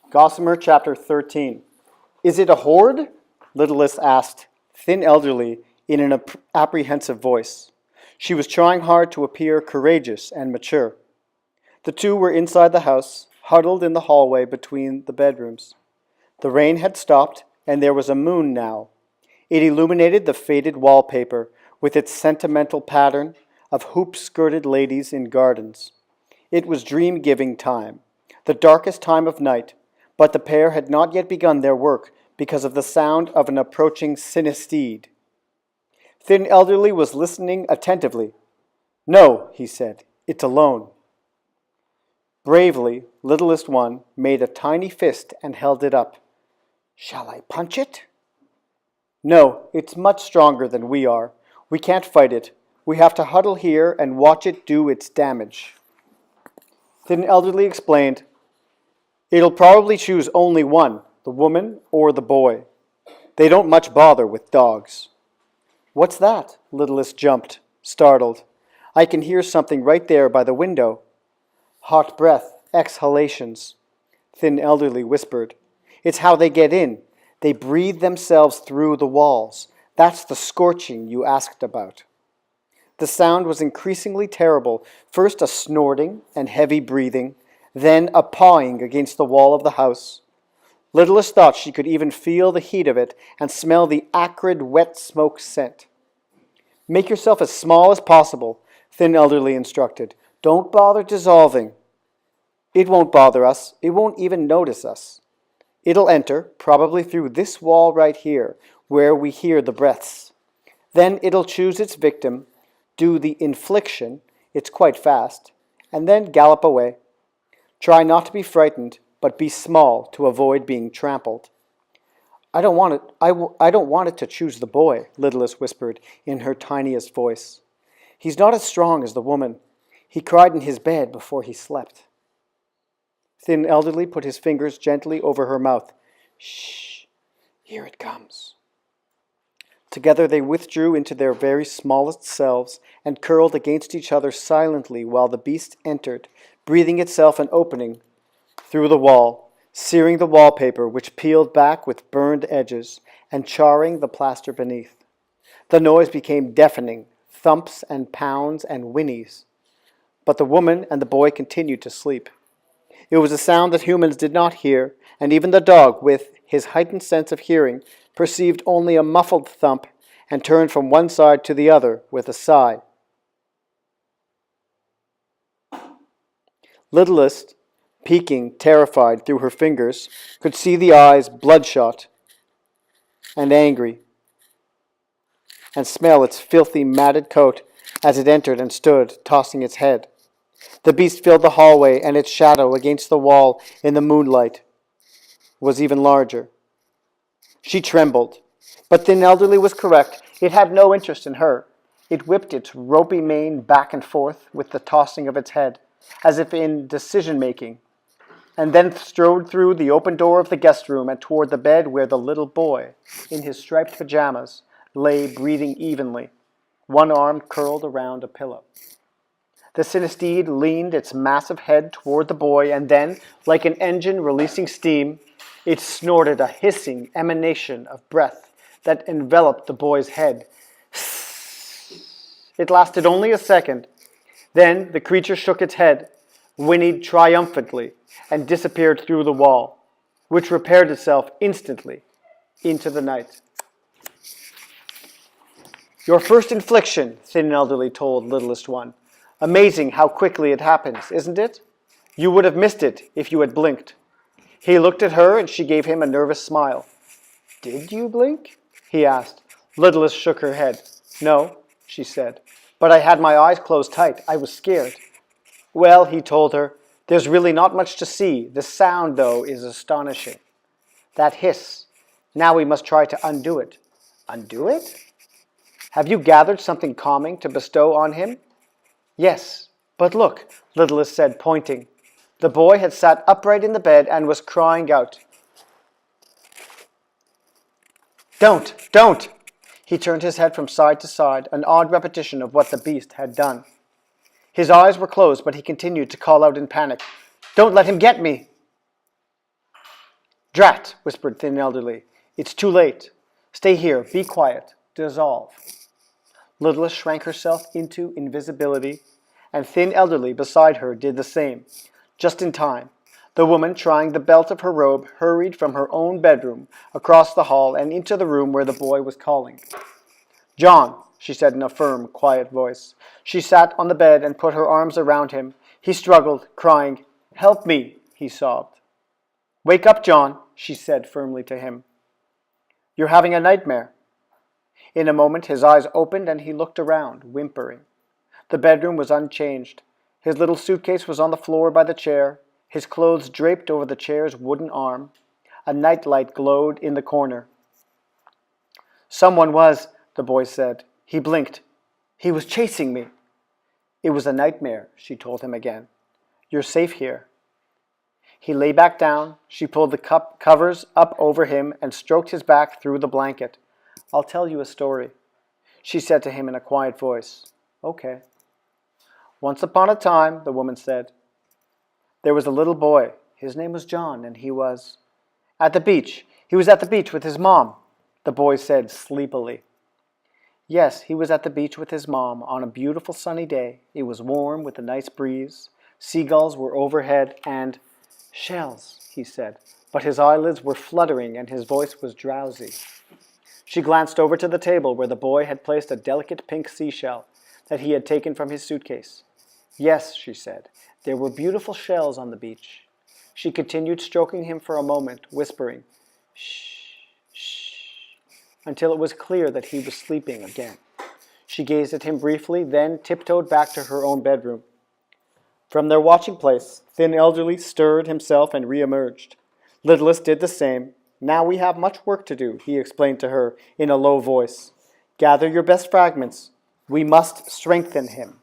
Gossamer chapter 13. Is it a horde? Littlest asked, thin elderly, in an apprehensive voice. She was trying hard to appear courageous and mature. The two were inside the house, huddled in the hallway between the bedrooms. The rain had stopped, and there was a moon now. It illuminated the faded wallpaper with its sentimental pattern of hoop-skirted ladies in gardens. It was dream-giving time, the darkest time of night, but the pair had not yet begun their work because of the sound of an approaching synesthete. Thin Elderly was listening attentively. "No," he said, "it's alone." Bravely, Littlest One made a tiny fist and held it up. "Shall I punch it?" "No, it's much stronger than we are. We can't fight it. We have to huddle here and watch it do its damage." Thin Elderly explained, "It'll probably choose only one, the woman or the boy. They don't much bother with dogs." "What's that?" Littlest jumped, startled. "I can hear something right there by the window." "Hot breath, exhalations," Thin Elderly whispered. "It's how they get in. They breathe themselves through the walls. That's the scorching you asked about." The sound was increasingly terrible, first a snorting and heavy breathing, then a pawing against the wall of the house. Littlest thought she could even feel the heat of it and smell the acrid, wet smoke scent. "Make yourself as small as possible," Thin Elderly instructed. "Don't bother dissolving." "It won't bother us. It won't even notice us. It'll enter, probably through this wall right here, where we hear the breaths. Then it'll choose its victim, do the infliction, it's quite fast, and then gallop away. Try not to be frightened, but be small to avoid being trampled." I don't want it to choose the boy," Littlest whispered in her tiniest voice. "He's not as strong as the woman. He cried in his bed before he slept." Thin Elderly put his fingers gently over her mouth. "Shh, here it comes." Together they withdrew into their very smallest selves and curled against each other silently while the beast entered, breathing itself an opening through the wall, searing the wallpaper, which peeled back with burned edges, and charring the plaster beneath. The noise became deafening, thumps and pounds and whinnies. But the woman and the boy continued to sleep. It was a sound that humans did not hear, and even the dog, with his heightened sense of hearing, perceived only a muffled thump and turned from one side to the other with a sigh. Littlest, peeking, terrified through her fingers, could see the eyes bloodshot and angry, and smell its filthy, matted coat as it entered and stood, tossing its head. The beast filled the hallway, and its shadow against the wall in the moonlight was even larger. She trembled, but Thin Elderly was correct. It had no interest in her. It whipped its ropey mane back and forth with the tossing of its head, as if in decision-making, and then strode through the open door of the guest room and toward the bed where the little boy, in his striped pajamas, lay breathing evenly, one arm curled around a pillow. The synesthete leaned its massive head toward the boy, and then, like an engine releasing steam, it snorted a hissing emanation of breath that enveloped the boy's head. It lasted only a second. Then the creature shook its head, whinnied triumphantly, and disappeared through the wall, which repaired itself instantly into the night. "Your first infliction," Thin Elderly told Littlest One. "Amazing how quickly it happens, isn't it? You would have missed it if you had blinked." He looked at her, and she gave him a nervous smile. "Did you blink?" he asked. Littlest shook her head. "No," she said, "but I had my eyes closed tight. I was scared." "Well," he told her, "there's really not much to see. The sound, though, is astonishing. That hiss. Now we must try to undo it." "Undo it? Have you gathered something calming to bestow on him?" "Yes, but look," Littlest said, pointing. The boy had sat upright in the bed and was crying out. "Don't! Don't!" He turned his head from side to side, an odd repetition of what the beast had done. His eyes were closed, but he continued to call out in panic, "Don't let him get me!" Drat, whispered Thin Elderly. It's too late. Stay here, be quiet, dissolve. Littlest shrank herself into invisibility, and Thin Elderly beside her did the same, just in time. The woman, trying the belt of her robe, hurried from her own bedroom, across the hall, and into the room where the boy was calling. John, she said in a firm, quiet voice. She sat on the bed and put her arms around him. He struggled, crying, Help me, he sobbed. Wake up, John, she said firmly to him. You're having a nightmare. In a moment his eyes opened and he looked around, whimpering. The bedroom was unchanged. His little suitcase was on the floor by the chair, his clothes draped over the chair's wooden arm. A nightlight glowed in the corner. Someone was, the boy said. He blinked. He was chasing me. It was a nightmare, she told him again. You're safe here. He lay back down. She pulled the covers up over him and stroked his back through the blanket. I'll tell you a story, she said to him in a quiet voice. Okay. Once upon a time, the woman said, there was a little boy. His name was John, and he was at the beach. He was at the beach with his mom, the boy said sleepily. Yes, he was at the beach with his mom on a beautiful sunny day. It was warm with a nice breeze. Seagulls were overhead and shells, he said, but his eyelids were fluttering and his voice was drowsy. She glanced over to the table where the boy had placed a delicate pink seashell that he had taken from his suitcase. Yes, she said, there were beautiful shells on the beach. She continued stroking him for a moment, whispering, shh, shh, until it was clear that he was sleeping again. She gazed at him briefly, then tiptoed back to her own bedroom. From their watching place, Thin Elderly stirred himself and re-emerged. Littlest did the same. Now we have much work to do, he explained to her in a low voice. Gather your best fragments. We must strengthen him.